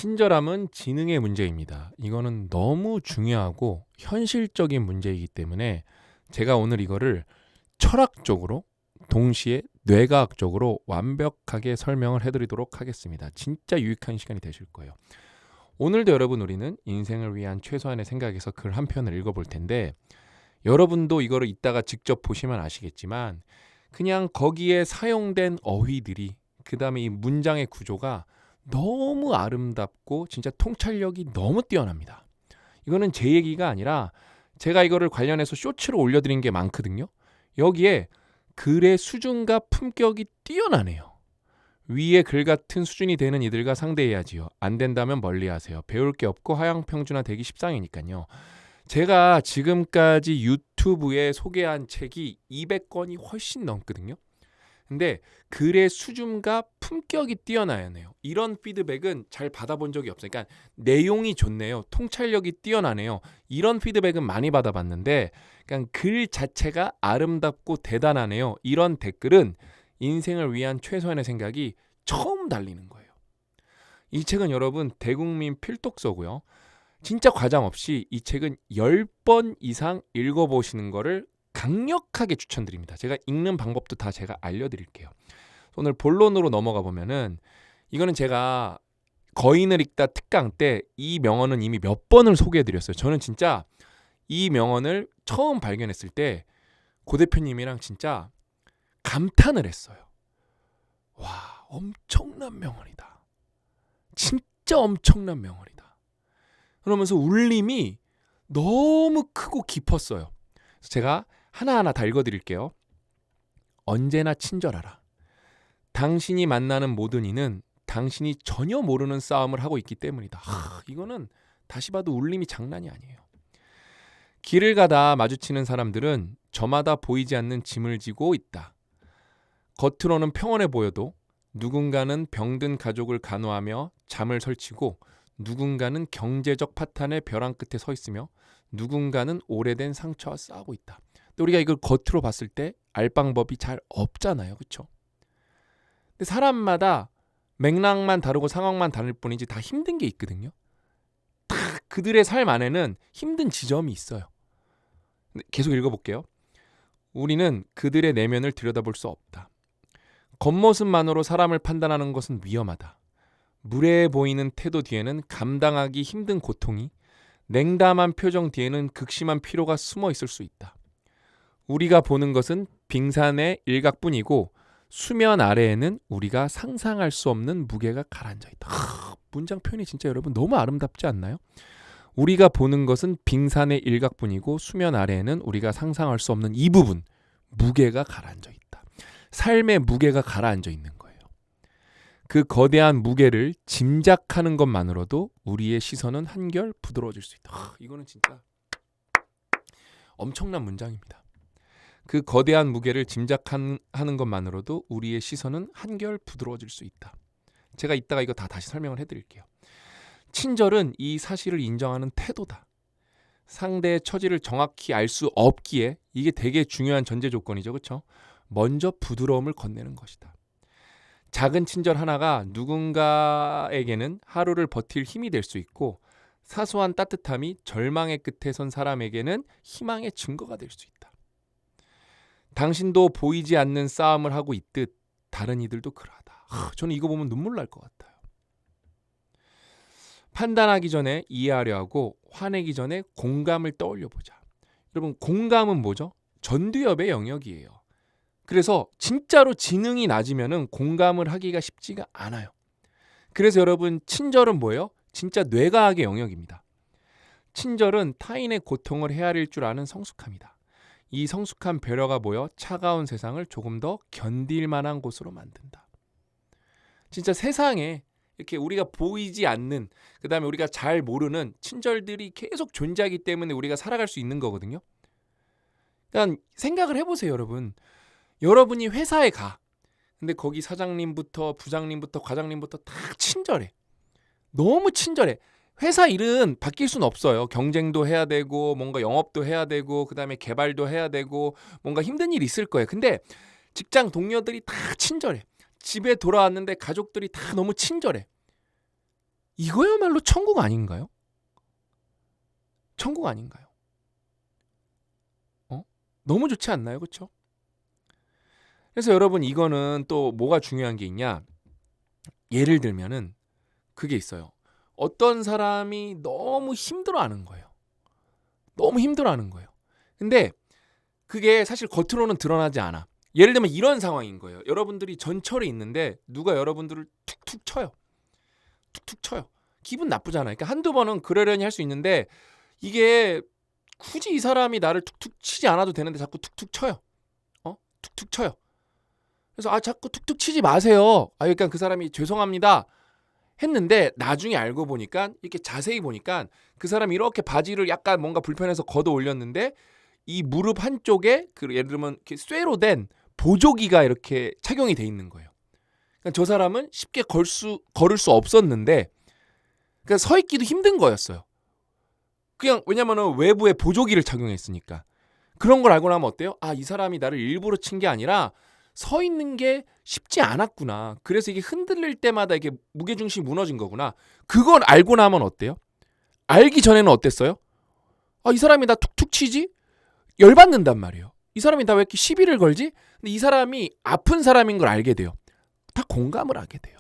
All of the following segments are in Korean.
친절함은 지능의 문제입니다. 이거는 너무 중요하고 현실적인 문제이기 때문에 제가 오늘 이거를 철학적으로 동시에 뇌과학적으로 완벽하게 설명을 해드리도록 하겠습니다. 진짜 유익한 시간이 되실 거예요. 오늘도 여러분 우리는 인생을 위한 최소한의 생각에서 글 한 편을 읽어볼 텐데 여러분도 이거를 이따가 직접 보시면 아시겠지만 그냥 거기에 사용된 어휘들이 그 다음에 이 문장의 구조가 너무 아름답고 진짜 통찰력이 너무 뛰어납니다. 이거는 제 얘기가 아니라 제가 이거를 관련해서 쇼츠로 올려드린 게 많거든요. 여기에 글의 수준과 품격이 뛰어나네요. 위에 글 같은 수준이 되는 이들과 상대해야지요. 안 된다면 멀리하세요. 배울 게 없고 하향평준화 되기 십상이니까요. 제가 지금까지 유튜브에 소개한 책이 200권이 훨씬 넘거든요. 근데 글의 수준과 품격이 뛰어나야 해요. 이런 피드백은 잘 받아본 적이 없어요. 그러니까 내용이 좋네요. 통찰력이 뛰어나네요. 이런 피드백은 많이 받아봤는데 그냥 글 자체가 아름답고 대단하네요. 이런 댓글은 인생을 위한 최소한의 생각이 처음 달리는 거예요. 이 책은 여러분 대국민 필독서고요. 진짜 과장 없이 이 책은 10번 이상 읽어보시는 거를 강력하게 추천드립니다. 제가 읽는 방법도 다 제가 알려드릴게요. 오늘 본론으로 넘어가 보면은 이거는 제가 거인을 읽다 특강 때 이 명언은 이미 몇 번을 소개해드렸어요. 저는 진짜 이 명언을 처음 발견했을 때 고 대표님이랑 진짜 감탄을 했어요. 와, 엄청난 명언이다. 진짜 엄청난 명언이다. 그러면서 울림이 너무 크고 깊었어요. 그래서 제가 하나하나 다 읽어드릴게요. 언제나 친절하라. 당신이 만나는 모든 이는 당신이 전혀 모르는 싸움을 하고 있기 때문이다. 이거는 다시 봐도 울림이 장난이 아니에요. 길을 가다 마주치는 사람들은 저마다 보이지 않는 짐을 지고 있다. 겉으로는 평온해 보여도 누군가는 병든 가족을 간호하며 잠을 설치고 누군가는 경제적 파탄의 벼랑 끝에 서 있으며 누군가는 오래된 상처와 싸우고 있다. 근데 우리가 이걸 겉으로 봤을 때 알 방법이 잘 없잖아요. 그렇죠? 근데 사람마다 맥락만 다르고 상황만 다를 뿐이지 다 힘든 게 있거든요. 다 그들의 삶 안에는 힘든 지점이 있어요. 계속 읽어볼게요. 우리는 그들의 내면을 들여다볼 수 없다. 겉모습만으로 사람을 판단하는 것은 위험하다. 무례해 보이는 태도 뒤에는 감당하기 힘든 고통이, 냉담한 표정 뒤에는 극심한 피로가 숨어 있을 수 있다. 우리가 보는 것은 빙산의 일각뿐이고 수면 아래에는 우리가 상상할 수 없는 무게가 가라앉아 있다. 문장 표현이 진짜 여러분 너무 아름답지 않나요? 우리가 보는 것은 빙산의 일각뿐이고 수면 아래에는 우리가 상상할 수 없는 이 부분, 무게가 가라앉아 있다. 삶의 무게가 가라앉아 있는 거예요. 그 거대한 무게를 짐작하는 것만으로도 우리의 시선은 한결 부드러워질 수 있다. 이거는 진짜 엄청난 문장입니다. 그 거대한 무게를 짐작하는 것만으로도 우리의 시선은 한결 부드러워질 수 있다. 제가 이따가 이거 다 다시 설명을 해드릴게요. 친절은 이 사실을 인정하는 태도다. 상대의 처지를 정확히 알 수 없기에 이게 되게 중요한 전제 조건이죠. 그렇죠? 먼저 부드러움을 건네는 것이다. 작은 친절 하나가 누군가에게는 하루를 버틸 힘이 될 수 있고 사소한 따뜻함이 절망의 끝에 선 사람에게는 희망의 증거가 될 수 있다. 당신도 보이지 않는 싸움을 하고 있듯 다른 이들도 그러하다. 저는 이거 보면 눈물 날 것 같아요. 판단하기 전에 이해하려 하고 화내기 전에 공감을 떠올려 보자. 여러분 공감은 뭐죠? 전두엽의 영역이에요. 그래서 진짜로 지능이 낮으면 공감을 하기가 쉽지가 않아요. 그래서 여러분 친절은 뭐예요? 진짜 뇌과학의 영역입니다. 친절은 타인의 고통을 헤아릴 줄 아는 성숙함이다. 이 성숙한 배려가 모여 차가운 세상을 조금 더 견딜 만한 곳으로 만든다. 진짜 세상에 이렇게 우리가 보이지 않는 그다음에 우리가 잘 모르는 친절들이 계속 존재하기 때문에 우리가 살아갈 수 있는 거거든요. 그러니까 생각을 해보세요, 여러분. 여러분이 회사에 가. 근데 거기 사장님부터 부장님부터 과장님부터 다 친절해. 너무 친절해. 회사 일은 바뀔 수는 없어요. 경쟁도 해야 되고 뭔가 영업도 해야 되고 그다음에 개발도 해야 되고 뭔가 힘든 일이 있을 거예요. 근데 직장 동료들이 다 친절해. 집에 돌아왔는데 가족들이 다 너무 친절해. 이거야말로 천국 아닌가요? 천국 아닌가요? 너무 좋지 않나요? 그렇죠? 그래서 여러분 이거는 또 뭐가 중요한 게 있냐? 예를 들면은 그게 있어요. 어떤 사람이 너무 힘들어하는 거예요. 너무 힘들어하는 거예요. 근데 그게 사실 겉으로는 드러나지 않아. 예를 들면 이런 상황인 거예요. 여러분들이 전철에 있는데 누가 여러분들을 툭툭 쳐요. 툭툭 쳐요. 기분 나쁘잖아요. 그러니까 한두 번은 그러려니 할 수 있는데 이게 굳이 이 사람이 나를 툭툭 치지 않아도 되는데 자꾸 툭툭 쳐요. 툭툭 쳐요. 그래서 자꾸 툭툭 치지 마세요. 그러니까 그 사람이 죄송합니다 했는데 나중에 알고 보니까 이렇게 자세히 보니까 그 사람이 이렇게 바지를 약간 뭔가 불편해서 걷어 올렸는데 이 무릎 한쪽에 그 예를 들면 이렇게 쇠로 된 보조기가 이렇게 착용이 돼 있는 거예요. 그러니까 저 사람은 쉽게 걸을 수 없었는데 그러니까 서 있기도 힘든 거였어요. 그냥 왜냐면은 외부에 보조기를 착용했으니까. 그런 걸 알고 나면 어때요? 이 사람이 나를 일부러 친 게 아니라 서 있는 게 쉽지 않았구나. 그래서 이게 흔들릴 때마다 이게 무게중심이 무너진 거구나. 그걸 알고 나면 어때요? 알기 전에는 어땠어요? 이 사람이 나 툭툭 치지? 열받는단 말이에요. 이 사람이 나 왜 이렇게 시비를 걸지? 근데 이 사람이 아픈 사람인 걸 알게 돼요. 다 공감을 하게 돼요.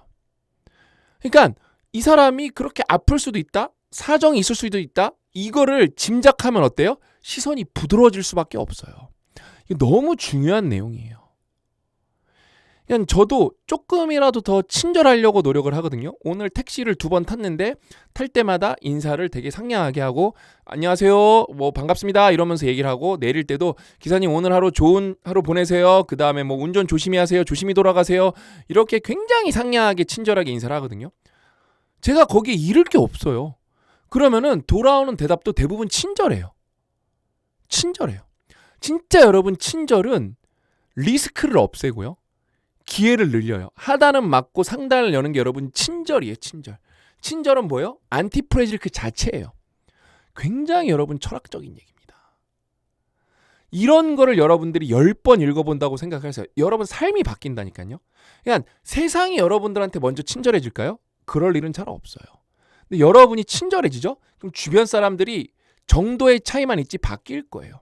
그러니까 이 사람이 그렇게 아플 수도 있다. 사정이 있을 수도 있다. 이거를 짐작하면 어때요? 시선이 부드러워질 수밖에 없어요. 이게 너무 중요한 내용이에요. 그냥 저도 조금이라도 더 친절하려고 노력을 하거든요. 오늘 택시를 2번 탔는데 탈 때마다 인사를 되게 상냥하게 하고 안녕하세요, 뭐 반갑습니다 이러면서 얘기를 하고 내릴 때도 기사님 오늘 하루 좋은 하루 보내세요. 그 다음에 뭐 운전 조심히 하세요. 조심히 돌아가세요. 이렇게 굉장히 상냥하게 친절하게 인사를 하거든요. 제가 거기에 잃을 게 없어요. 그러면은 돌아오는 대답도 대부분 친절해요. 친절해요. 진짜 여러분 친절은 리스크를 없애고요. 기회를 늘려요. 하단은 막고 상단을 여는 게 여러분 친절이에요. 친절. 친절은 뭐예요? 안티프레질 그 자체예요. 굉장히 여러분 철학적인 얘기입니다. 이런 거를 여러분들이 10번 읽어본다고 생각하세요. 여러분 삶이 바뀐다니까요. 그러니까 세상이 여러분들한테 먼저 친절해질까요? 그럴 일은 잘 없어요. 근데 여러분이 친절해지죠? 그럼 주변 사람들이 정도의 차이만 있지 바뀔 거예요.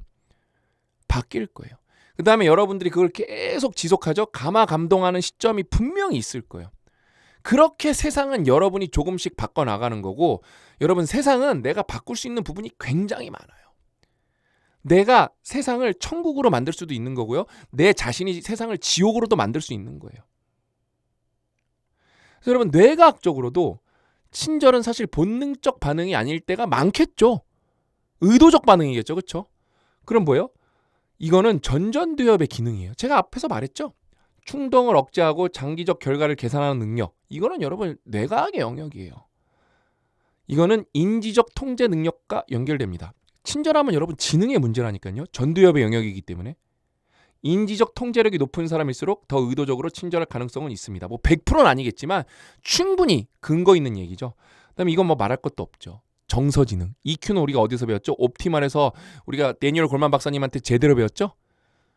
바뀔 거예요. 그 다음에 여러분들이 그걸 계속 지속하죠. 감화감동하는 시점이 분명히 있을 거예요. 그렇게 세상은 여러분이 조금씩 바꿔나가는 거고 여러분 세상은 내가 바꿀 수 있는 부분이 굉장히 많아요. 내가 세상을 천국으로 만들 수도 있는 거고요. 내 자신이 세상을 지옥으로도 만들 수 있는 거예요. 그래서 여러분 뇌과학적으로도 친절은 사실 본능적 반응이 아닐 때가 많겠죠. 의도적 반응이겠죠. 그렇죠? 그럼 뭐예요? 이거는 전전두엽의 기능이에요. 제가 앞에서 말했죠. 충동을 억제하고 장기적 결과를 계산하는 능력. 이거는 여러분 뇌과학의 영역이에요. 이거는 인지적 통제 능력과 연결됩니다. 친절하면 여러분 지능의 문제라니까요. 전두엽의 영역이기 때문에. 인지적 통제력이 높은 사람일수록 더 의도적으로 친절할 가능성은 있습니다. 뭐 100%는 아니겠지만 충분히 근거 있는 얘기죠. 그다음에 이건 뭐 말할 것도 없죠. 정서지능. EQ는 우리가 어디서 배웠죠? 옵티말에서 우리가 데니얼 골만 박사님한테 제대로 배웠죠?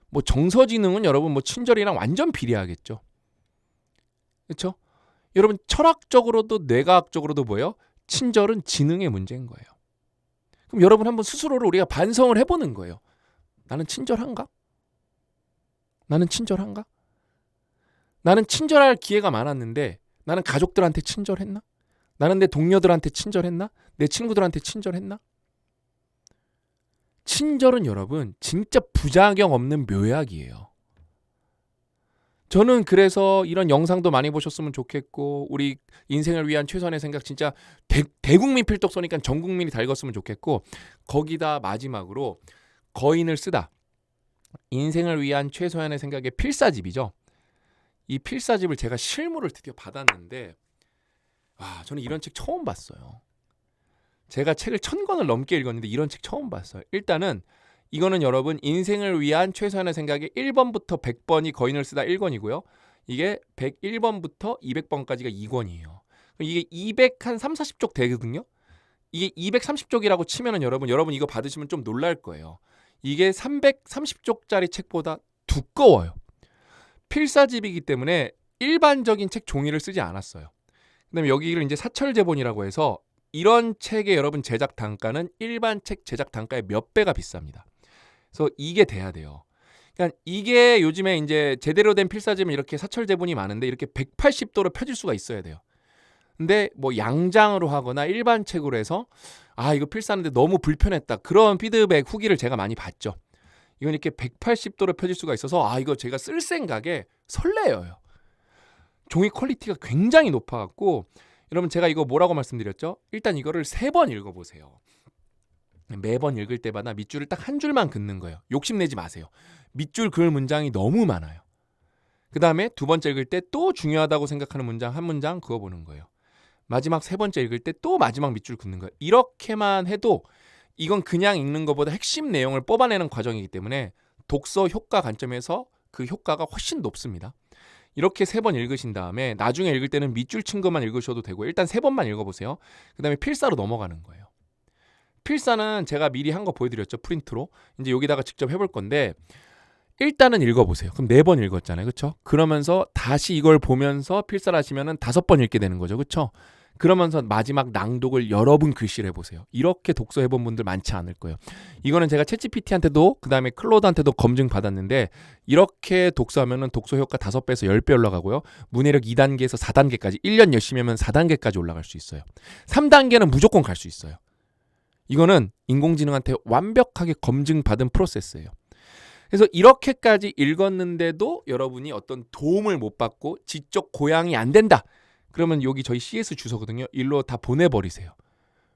뭐 정서지능은 여러분 뭐 친절이랑 완전 비례하겠죠. 그렇죠? 여러분 철학적으로도 뇌과학적으로도 뭐예요? 친절은 지능의 문제인 거예요. 그럼 여러분 한번 스스로를 우리가 반성을 해보는 거예요. 나는 친절한가? 나는 친절한가? 나는 친절할 기회가 많았는데 나는 가족들한테 친절했나? 나는 내 동료들한테 친절했나? 내 친구들한테 친절했나? 친절은 여러분 진짜 부작용 없는 묘약이에요. 저는 그래서 이런 영상도 많이 보셨으면 좋겠고 우리 인생을 위한 최선의 생각 진짜 대국민 필독서니까 전 국민이 다 읽었으면 좋겠고 거기다 마지막으로 거인을 쓰다. 인생을 위한 최소한의 생각의 필사집이죠. 이 필사집을 제가 실물을 드디어 받았는데 저는 이런 책 처음 봤어요. 제가 책을 1000권을 넘게 읽었는데 이런 책 처음 봤어요. 일단은 이거는 여러분 인생을 위한 최소한의 생각의 1번부터 100번이 거인을 쓰다 1권이고요. 이게 101번부터 200번까지가 2권이에요. 이게 230쪽 되거든요. 이게 230쪽이라고 치면은 여러분 이거 받으시면 좀 놀랄 거예요. 이게 330쪽짜리 책보다 두꺼워요. 필사집이기 때문에 일반적인 책 종이를 쓰지 않았어요. 그다음에 여기를 이제 사철제본이라고 해서 이런 책의 여러분 제작 단가는 일반 책 제작 단가의 몇 배가 비쌉니다. 그래서 이게 돼야 돼요. 그러니까 이게 요즘에 이제 제대로 된 필사지면 이렇게 사철제본이 많은데 이렇게 180도로 펴질 수가 있어야 돼요. 근데 뭐 양장으로 하거나 일반 책으로 해서 이거 필사하는데 너무 불편했다. 그런 피드백 후기를 제가 많이 봤죠. 이건 이렇게 180도로 펴질 수가 있어서 이거 제가 쓸 생각에 설레어요. 종이 퀄리티가 굉장히 높아갖고 여러분 제가 이거 뭐라고 말씀드렸죠? 일단 이거를 3번 읽어보세요. 매번 읽을 때마다 밑줄을 딱 한 줄만 긋는 거예요. 욕심내지 마세요. 밑줄 그을 문장이 너무 많아요. 그 다음에 2번째 읽을 때 또 중요하다고 생각하는 문장 한 문장 그어보는 거예요. 마지막 3번째 읽을 때 또 마지막 밑줄 긋는 거예요. 이렇게만 해도 이건 그냥 읽는 것보다 핵심 내용을 뽑아내는 과정이기 때문에 독서 효과 관점에서 그 효과가 훨씬 높습니다. 이렇게 3번 읽으신 다음에 나중에 읽을 때는 밑줄 친 것만 읽으셔도 되고 일단 3번만 읽어보세요. 그 다음에 필사로 넘어가는 거예요. 필사는 제가 미리 한 거 보여드렸죠. 프린트로. 이제 여기다가 직접 해볼 건데 일단은 읽어보세요. 그럼 4번 읽었잖아요. 그렇죠? 그러면서 다시 이걸 보면서 필사를 하시면 5번 읽게 되는 거죠. 그렇죠? 그러면서 마지막 낭독을 여러분 글씨를 해보세요. 이렇게 독서 해본 분들 많지 않을 거예요. 이거는 제가 챗GPT한테도 그다음에 클로드한테도 검증 받았는데 이렇게 독서하면 독서 효과 5배에서 10배 올라가고요. 문해력 2단계에서 4단계까지 1년 열심히 하면 4단계까지 올라갈 수 있어요. 3단계는 무조건 갈 수 있어요. 이거는 인공지능한테 완벽하게 검증받은 프로세스예요. 그래서 이렇게까지 읽었는데도 여러분이 어떤 도움을 못 받고 지적 고양이 안 된다. 그러면 여기 저희 CS 주소거든요. 일로 다 보내버리세요.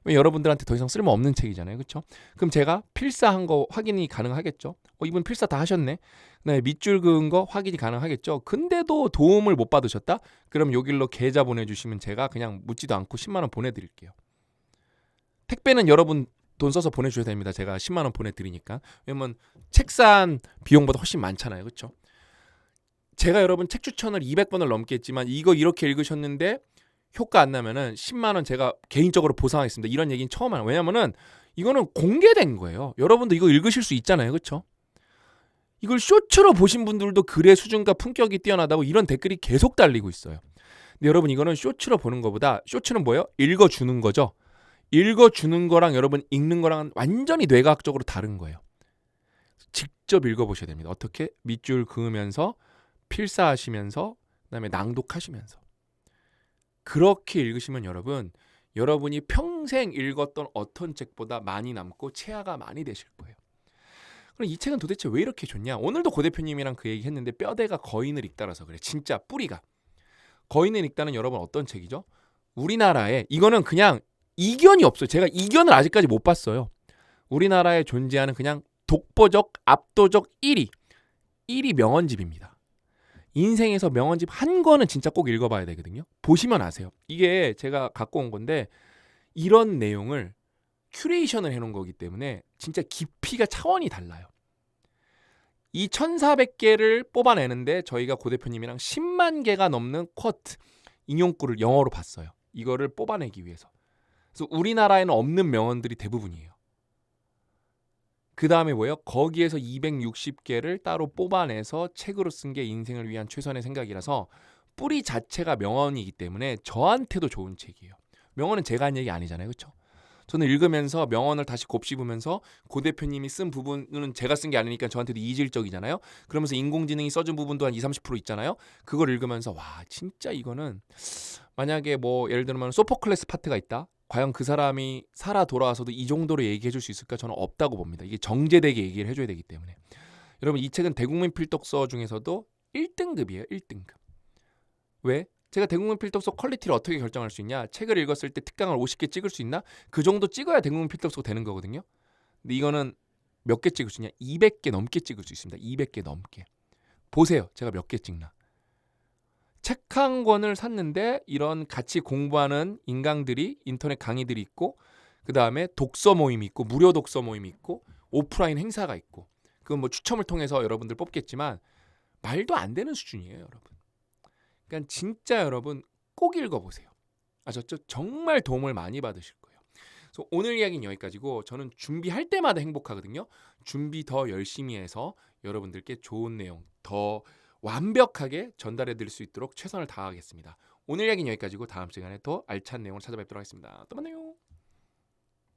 왜 여러분들한테 더 이상 쓸모없는 책이잖아요. 그렇죠? 그럼 제가 필사한 거 확인이 가능하겠죠? 이분 필사 다 하셨네. 그다음에 밑줄 그은 거 확인이 가능하겠죠? 근데도 도움을 못 받으셨다? 그럼 여기로 계좌 보내주시면 제가 그냥 묻지도 않고 10만 원 보내드릴게요. 택배는 여러분 돈 써서 보내주셔야 됩니다. 제가 10만 원 보내드리니까. 왜냐면 책 산 비용보다 훨씬 많잖아요. 그렇죠? 제가 여러분 책 추천을 200번을 넘게 했지만 이거 이렇게 읽으셨는데 효과 안 나면은 10만 원 제가 개인적으로 보상하겠습니다. 이런 얘기는 처음 하는. 왜냐면은 이거는 공개된 거예요. 여러분도 이거 읽으실 수 있잖아요. 그렇죠? 이걸 쇼츠로 보신 분들도 글의 수준과 품격이 뛰어나다고 이런 댓글이 계속 달리고 있어요. 근데 여러분 이거는 쇼츠로 보는 것보다 쇼츠는 뭐예요? 읽어주는 거죠. 읽어주는 거랑 여러분 읽는 거랑 완전히 뇌과학적으로 다른 거예요. 직접 읽어보셔야 됩니다. 어떻게? 밑줄 그으면서 필사하시면서 그다음에 낭독하시면서 그렇게 읽으시면 여러분이 평생 읽었던 어떤 책보다 많이 남고 체화가 많이 되실 거예요. 그럼 이 책은 도대체 왜 이렇게 좋냐? 오늘도 고 대표님이랑 그 얘기 했는데 뼈대가 거인을 읽다라서 그래. 진짜 뿌리가. 거인을 읽다는 여러분 어떤 책이죠? 우리나라에 이거는 그냥 이견이 없어요. 제가 이견을 아직까지 못 봤어요. 우리나라에 존재하는 그냥 독보적 압도적 1위 명언집입니다. 인생에서 명언집 한 권은 진짜 꼭 읽어봐야 되거든요. 보시면 아세요. 이게 제가 갖고 온 건데 이런 내용을 큐레이션을 해놓은 거기 때문에 진짜 깊이가 차원이 달라요. 이 1400개를 뽑아내는데 저희가 고 대표님이랑 10만 개가 넘는 쿼트, 인용구를 영어로 봤어요. 이거를 뽑아내기 위해서. 그래서 우리나라에는 없는 명언들이 대부분이에요. 그 다음에 뭐예요? 거기에서 260개를 따로 뽑아내서 책으로 쓴 게 인생을 위한 최선의 생각이라서 뿌리 자체가 명언이기 때문에 저한테도 좋은 책이에요. 명언은 제가 한 얘기 아니잖아요. 그렇죠? 저는 읽으면서 명언을 다시 곱씹으면서 고 대표님이 쓴 부분은 제가 쓴 게 아니니까 저한테도 이질적이잖아요. 그러면서 인공지능이 써준 부분도 한 20-30% 있잖아요. 그걸 읽으면서 와 진짜 이거는 만약에 뭐 예를 들면 소포클레스 파트가 있다. 과연 그 사람이 살아 돌아와서도 이 정도로 얘기해 줄 수 있을까? 저는 없다고 봅니다. 이게 정제되게 얘기를 해줘야 되기 때문에. 여러분 이 책은 대국민 필독서 중에서도 1등급이에요. 1등급. 왜? 제가 대국민 필독서 퀄리티를 어떻게 결정할 수 있냐? 책을 읽었을 때 특강을 50개 찍을 수 있나? 그 정도 찍어야 대국민 필독서가 되는 거거든요. 근데 이거는 몇 개 찍을 수 있냐? 200개 넘게 찍을 수 있습니다. 200개 넘게. 보세요. 제가 몇 개 찍나. 책 한 권을 샀는데 이런 같이 공부하는 인강들이 인터넷 강의들이 있고 그 다음에 독서 모임이 있고 무료 독서 모임이 있고 오프라인 행사가 있고 그건 뭐 추첨을 통해서 여러분들 뽑겠지만 말도 안 되는 수준이에요. 여러분. 그러니까 진짜 여러분 꼭 읽어보세요. 아셨죠? 정말 도움을 많이 받으실 거예요. 그래서 오늘 이야기는 여기까지고 저는 준비할 때마다 행복하거든요. 준비 더 열심히 해서 여러분들께 좋은 내용 더 완벽하게 전달해 드릴 수 있도록 최선을 다하겠습니다. 오늘 이야기는 여기까지고 다음 시간에 더 알찬 내용을 찾아뵙도록 하겠습니다. 또 만나요.